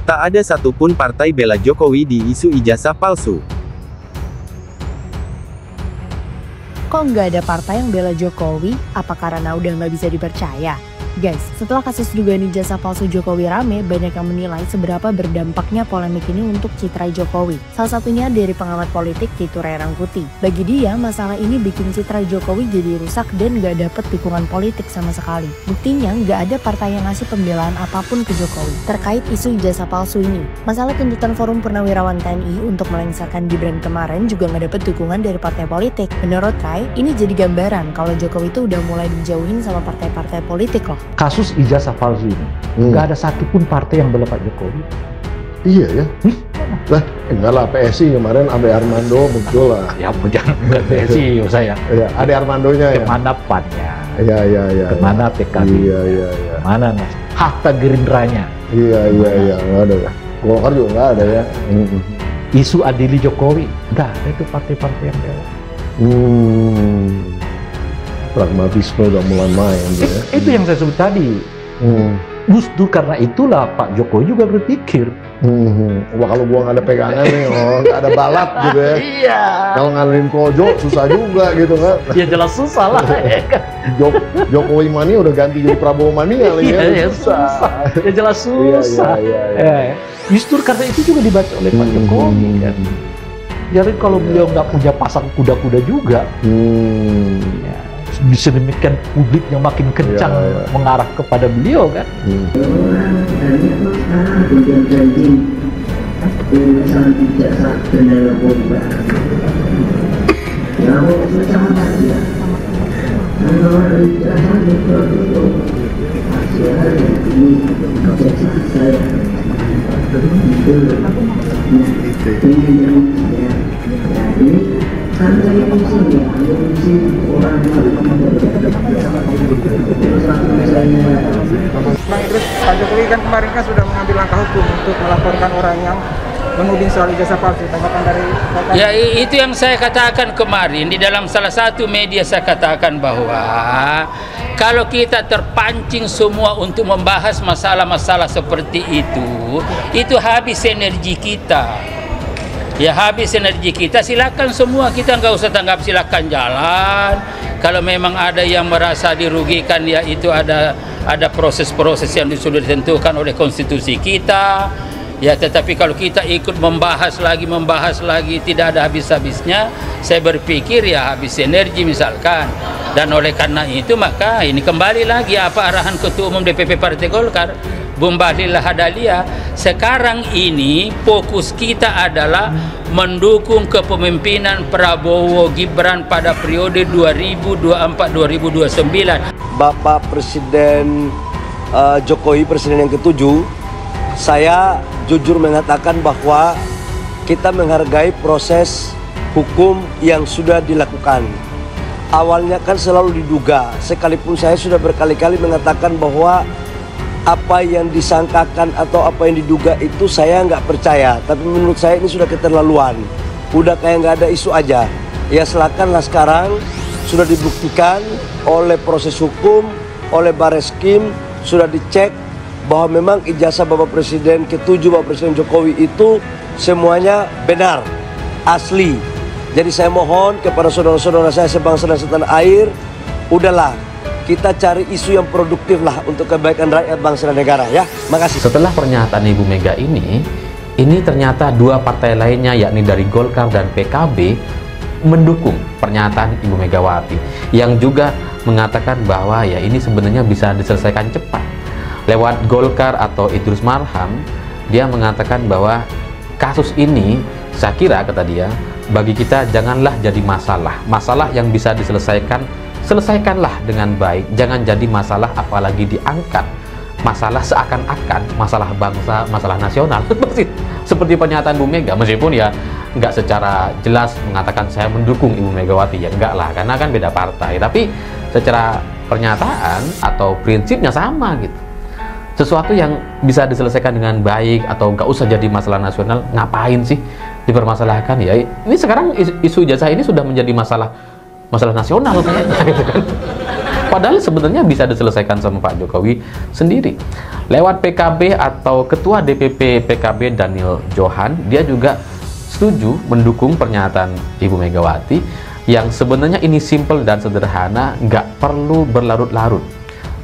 Tak ada satupun partai bela Jokowi di isu ijazah palsu. Kok nggak ada partai yang bela Jokowi? Apa karena udah nggak bisa dipercaya? Guys, setelah kasus dugaan ijazah palsu Jokowi rame, banyak yang menilai seberapa berdampaknya polemik ini untuk citra Jokowi. Salah satunya dari pengamat politik Titu Ray Rangkuti. Bagi dia, masalah ini bikin citra Jokowi jadi rusak dan nggak dapet dukungan politik sama sekali. Buktinya, nggak ada partai yang ngasih pembelaan apapun ke Jokowi terkait isu ijazah palsu ini. Masalah tuntutan Forum Purnawirawan TNI untuk melengsarkan Gibran kemarin juga nggak dapet dukungan dari partai politik. Menurut Ray, ini jadi gambaran kalau Jokowi itu udah mulai dijauhin sama partai-partai politik loh. Kasus ijazah palsu ini, nggak ada satupun partai yang bela Pak Jokowi. Iya ya. Lah, enggak lah, PSI kemarin Ade Armando muncul lah. Ya, jangan PSI saya. Iya, Ade Armandonya ya. Kemana PAN-nya? Iya. Kemana PKB? Iya. Kemana Hatta Gerindranya? Iya. Nggak ada ya. Golkar juga nggak ada ya. Isu adili Jokowi, nggak ada itu partai-partai yang bela. Pragmatisme udah mulai main ya. Itu yang saya sebut tadi. Justru karena itulah Pak Jokowi juga berpikir. Wah, kalau gua nggak ada pegangan nih, nggak ada balap gitu ya. Iya. Kalau ngalahin Projo susah juga gitu kan. Ya jelas susah lah. Ya kan? Jokowi mania udah ganti jadi Prabowo mania lagi ya. Susah. Ya jelas susah. Iya. Justru karena itu juga dibaca oleh Pak Jokowi kan. Jadi kalau beliau nggak punya pasang kuda-kuda juga, ya, sedemikian publiknya makin kencang mengarah kepada beliau kan. Bang Idrus, Pak Jokowi kan kemarin kan sudah mengambil langkah hukum untuk melaporkan orang yang menuding soal ijazah palsu. Tanggapan dari Bapak? Ya, itu yang saya katakan kemarin di dalam salah satu media. Saya katakan bahwa kalau kita terpancing semua untuk membahas masalah-masalah seperti itu habis energi kita. Ya, habis energi kita. Silakan semua, kita nggak usah tanggap, silakan jalan. Kalau memang ada yang merasa dirugikan, ya itu ada proses-proses yang sudah ditentukan oleh konstitusi kita. Ya, tetapi kalau kita ikut membahas lagi tidak ada habis-habisnya, saya berpikir ya habis energi misalkan. Dan oleh karena itu maka ini kembali lagi apa arahan Ketua Umum DPP Partai Golkar, Bung Bahlil Lahadalia. Sekarang ini fokus kita adalah mendukung kepemimpinan Prabowo Gibran pada periode 2024-2029. Bapak Presiden Jokowi, Presiden yang ke-7, saya jujur mengatakan bahwa kita menghargai proses hukum yang sudah dilakukan. Awalnya kan selalu diduga, sekalipun saya sudah berkali-kali mengatakan bahwa apa yang disangkakan atau apa yang diduga itu saya nggak percaya. Tapi menurut saya ini sudah keterlaluan. Udah kayak nggak ada isu aja. Ya silakanlah sekarang, sudah dibuktikan oleh proses hukum, oleh Bareskrim, sudah dicek bahwa memang ijazah Bapak Presiden ke-7, Bapak Presiden Jokowi itu semuanya benar, asli. Jadi saya mohon kepada saudara-saudara saya sebangsa dan setanah air, udahlah, kita cari isu yang produktif lah untuk kebaikan rakyat, bangsa dan negara ya. Makasih. Setelah pernyataan Ibu Mega ini ternyata dua partai lainnya yakni dari Golkar dan PKB mendukung pernyataan Ibu Megawati yang juga mengatakan bahwa ya ini sebenarnya bisa diselesaikan cepat. Lewat Golkar atau Idrus Marham, dia mengatakan bahwa kasus ini, saya kira kata dia, bagi kita janganlah jadi masalah yang bisa diselesaikan, selesaikanlah dengan baik, jangan jadi masalah apalagi diangkat masalah seakan-akan masalah bangsa, masalah nasional. Seperti pernyataan Bu Mega, meskipun ya nggak secara jelas mengatakan saya mendukung Ibu Megawati, ya enggak lah, karena kan beda partai, tapi secara pernyataan atau prinsipnya sama gitu. Sesuatu yang bisa diselesaikan dengan baik atau nggak usah jadi masalah nasional, ngapain sih dipermasalahkan ya? Ini sekarang isu ijazah ini sudah menjadi masalah nasional kayaknya gitu kan. Padahal sebenarnya bisa diselesaikan sama Pak Jokowi sendiri. Lewat PKB atau Ketua DPP PKB Daniel Johan, dia juga setuju mendukung pernyataan Ibu Megawati yang sebenarnya ini simple dan sederhana, nggak perlu berlarut-larut.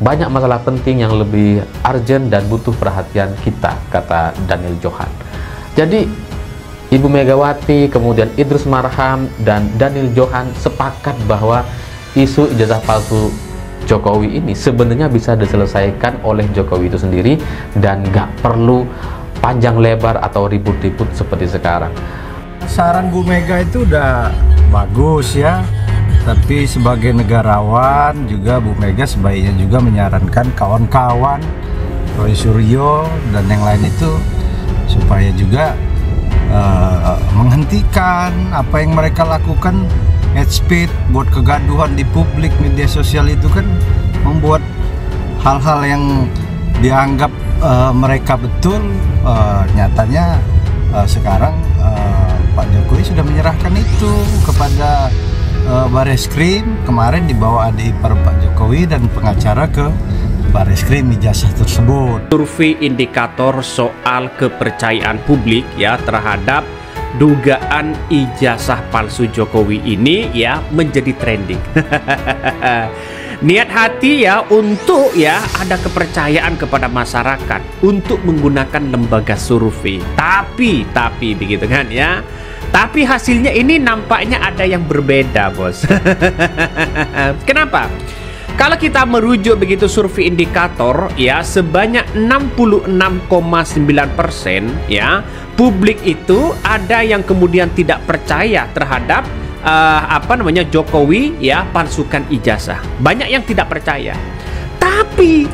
Banyak masalah penting yang lebih urgent dan butuh perhatian kita, kata Daniel Johan. Jadi Ibu Megawati, kemudian Idrus Marham dan Daniel Johan sepakat bahwa isu ijazah palsu Jokowi ini sebenarnya bisa diselesaikan oleh Jokowi itu sendiri dan nggak perlu panjang lebar atau ribut-ribut seperti sekarang. Saran Bu Mega itu udah bagus ya, tapi sebagai negarawan juga Bu Mega sebaiknya juga menyarankan kawan-kawan Roy Suryo dan yang lain itu supaya juga menghentikan apa yang mereka lakukan. Hate speech, buat kegaduhan di publik, media sosial itu kan membuat hal-hal yang dianggap mereka betul, nyatanya sekarang Pak Jokowi sudah menyerahkan itu kepada Bareskrim. Kemarin dibawa adik ipar Pak Jokowi dan pengacara ke Bareskrim ijazah tersebut. Survei indikator soal kepercayaan publik ya terhadap dugaan ijazah palsu Jokowi ini ya menjadi trending. Niat hati ya untuk ya ada kepercayaan kepada masyarakat untuk menggunakan lembaga survei. Tapi begitu kan ya. Tapi hasilnya ini nampaknya ada yang berbeda, Bos. Kenapa? Kalau kita merujuk begitu survei indikator ya sebanyak 66,9% ya publik itu ada yang kemudian tidak percaya terhadap Jokowi ya palsukan ijazah. Banyak yang tidak percaya. Tapi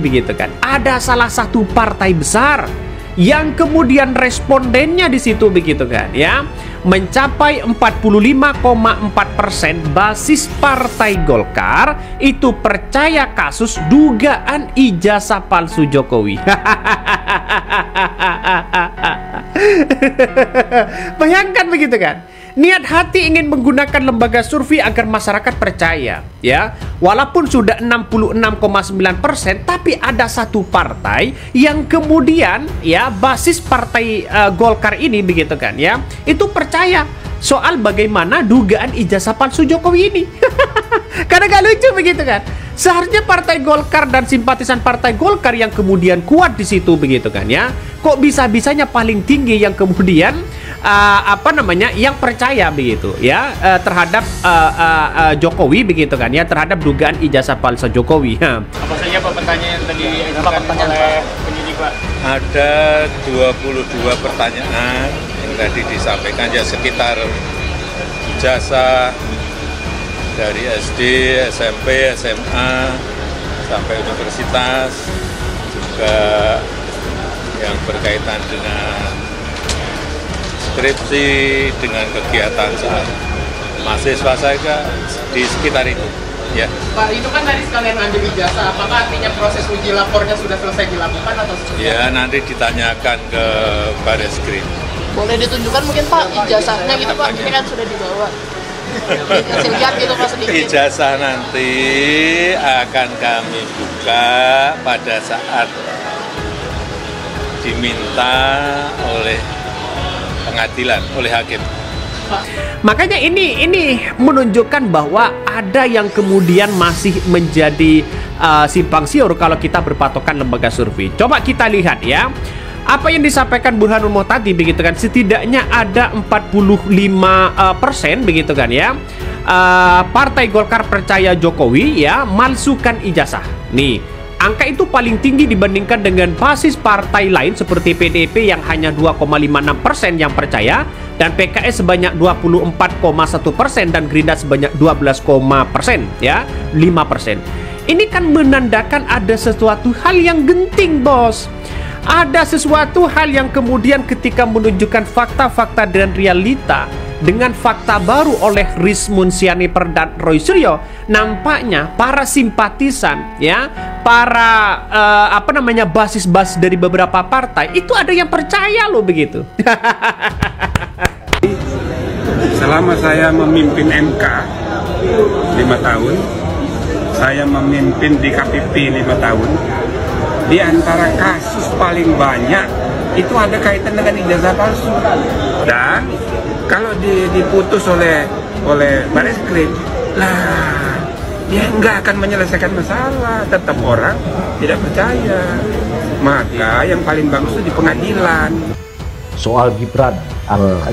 begitu kan ada salah satu partai besar yang kemudian respondennya di situ begitu kan ya mencapai 45,4% basis Partai Golkar itu percaya kasus dugaan ijazah palsu Jokowi. Bayangkan begitu kan. Niat hati ingin menggunakan lembaga survei agar masyarakat percaya ya. Walaupun sudah 66,9%, tapi ada satu partai yang kemudian ya basis Partai Golkar ini begitu kan ya, itu percaya soal bagaimana dugaan ijazah palsu Jokowi ini. Karena gak lucu begitu kan. Seharusnya Partai Golkar dan simpatisan Partai Golkar yang kemudian kuat di situ begitu kan ya. Kok bisa-bisanya paling tinggi yang kemudian yang percaya begitu ya terhadap Jokowi begitu kan ya, terhadap dugaan ijazah palsu Jokowi. Apa saja Pak pertanyaan yang tadi disampaikan oleh penyidik Pak? Ada 22 pertanyaan yang tadi disampaikan ya, sekitar ijazah dari SD, SMP, SMA sampai universitas, juga yang berkaitan dengan skripsi, dengan kegiatan saat mahasiswa saya di sekitar itu ya. Pak, itu kan tadi sekalian ambil ijazah, apakah artinya proses uji lapornya sudah selesai dilakukan atau seperti ya nanti ditanyakan ke Bareskrim. Boleh ditunjukkan mungkin Pak ijazahnya gitu Pak, ini kan sudah dibawa. Kasih lihat gitu Pak sedikit. Ijazah nanti akan kami buka pada saat diminta oleh pengadilan, oleh hakim. Makanya ini menunjukkan bahwa ada yang kemudian masih menjadi simpang siur kalau kita berpatokan lembaga survei. Coba kita lihat ya. Apa yang disampaikan Burhanul Moh tadi begitu kan, setidaknya ada 45% begitu kan ya. Partai Golkar percaya Jokowi ya malsukan ijazah. Nih, angka itu paling tinggi dibandingkan dengan basis partai lain seperti PDIP yang hanya 2,56% yang percaya, dan PKS sebanyak 24,1% dan Gerindra sebanyak 12% ya, 5%. Ini kan menandakan ada sesuatu hal yang genting, Bos. Ada sesuatu hal yang kemudian ketika menunjukkan fakta-fakta dan realita dengan fakta baru oleh Rizmun Sianiper dan Roy Suryo, nampaknya para simpatisan ya, para basis-basis dari beberapa partai itu ada yang percaya loh begitu. Selama saya memimpin MK 5 tahun, saya memimpin di KPP 5 tahun, di antara kasus paling banyak itu ada kaitan dengan ijazah palsu. Dan kalau diputus oleh Bareskrim, lah dia nggak akan menyelesaikan masalah, tetap orang tidak percaya. Maka yang paling bagus itu di pengadilan. Soal Gibran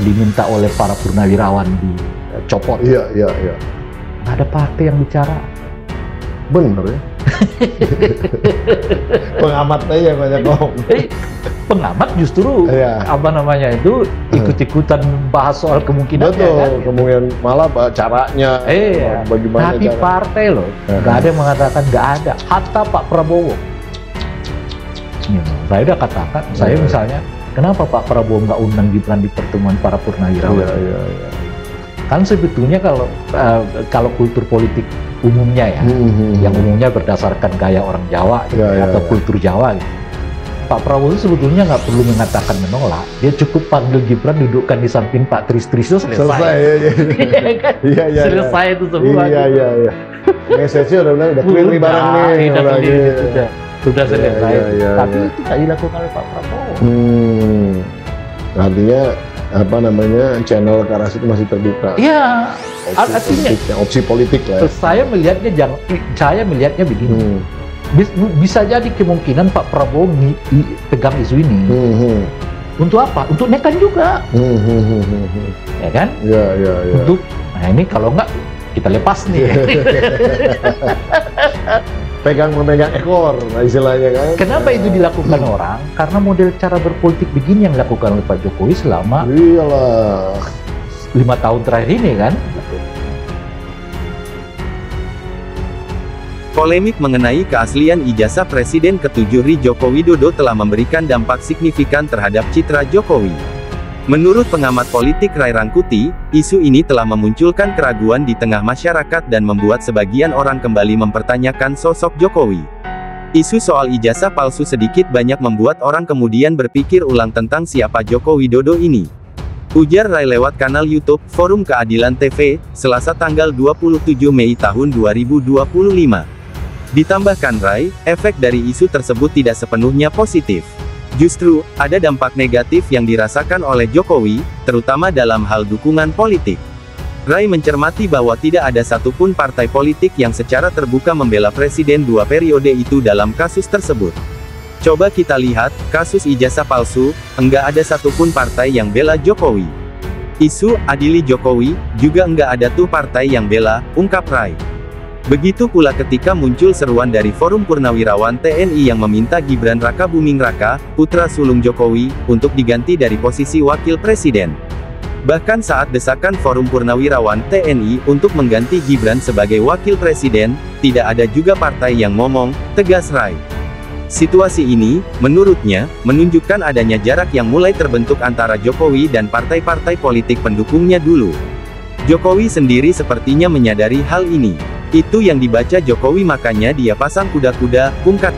diminta oleh para purnawirawan dicopot. Iya. Nggak ada partai yang bicara. Bener ya. Pengamatnya yang banyak ngomong. Pengamat justru apa namanya itu ikut-ikutan bahas soal kemungkinan. Betul, kemungkinan malah caranya. Bagaimana tapi cara. partai loh, nggak ada yang mengatakan nggak ada. Hatta Pak Prabowo. Saya udah katakan, saya misalnya, kenapa Pak Prabowo nggak undang Gibran di pertemuan para purnawirawan? Kan sebetulnya kalau kultur politik umumnya ya, yang umumnya berdasarkan gaya orang Jawa atau kultur Jawa gitu. Pak Prabowo sebetulnya nggak perlu mengatakan menolak, dia cukup panggil Gibran dudukkan di samping Pak Tris-Tris itu selesai. Selesai itu semua. Iya. Message-nya udah clear nih barang nih. Sudah selesai. Tapi itu nggak dilakukan oleh Pak Prabowo. Artinya apa namanya, channel ke arah situ masih terbuka. Iya. Artinya opsi politik lah. Saya melihatnya begini. Bisa jadi kemungkinan Pak Prabowo pegang isu ini. Untuk apa? Untuk nekan juga. Ya kan? Iya. Untuk, nah ini kalau enggak kita lepas nih. Pegang-memegang ekor, nah istilahnya kan. Kenapa itu dilakukan orang? Karena model cara berpolitik begini yang dilakukan oleh Pak Jokowi selama 5 tahun terakhir ini kan. Polemik mengenai keaslian ijazah Presiden ke-7 RI Joko Widodo telah memberikan dampak signifikan terhadap citra Jokowi. Menurut pengamat politik Ray Rangkuti, isu ini telah memunculkan keraguan di tengah masyarakat dan membuat sebagian orang kembali mempertanyakan sosok Jokowi. Isu soal ijazah palsu sedikit banyak membuat orang kemudian berpikir ulang tentang siapa Joko Widodo ini. Ujar Ray lewat kanal YouTube Forum Keadilan TV, Selasa tanggal 27 Mei tahun 2025. Ditambahkan Ray, efek dari isu tersebut tidak sepenuhnya positif. Justru, ada dampak negatif yang dirasakan oleh Jokowi, terutama dalam hal dukungan politik. Ray mencermati bahwa tidak ada satupun partai politik yang secara terbuka membela Presiden 2 periode itu dalam kasus tersebut. Coba kita lihat, kasus ijazah palsu, enggak ada satupun partai yang bela Jokowi. Isu, adili Jokowi, juga enggak ada tuh partai yang bela, ungkap Ray. Begitu pula ketika muncul seruan dari Forum Purnawirawan TNI yang meminta Gibran Rakabuming Raka, putra sulung Jokowi, untuk diganti dari posisi Wakil Presiden. Bahkan saat desakan Forum Purnawirawan TNI untuk mengganti Gibran sebagai Wakil Presiden, tidak ada juga partai yang ngomong, tegas Ray. Situasi ini, menurutnya, menunjukkan adanya jarak yang mulai terbentuk antara Jokowi dan partai-partai politik pendukungnya dulu. Jokowi sendiri sepertinya menyadari hal ini. Itu yang dibaca Jokowi, makanya dia pasang kuda-kuda, ungkap.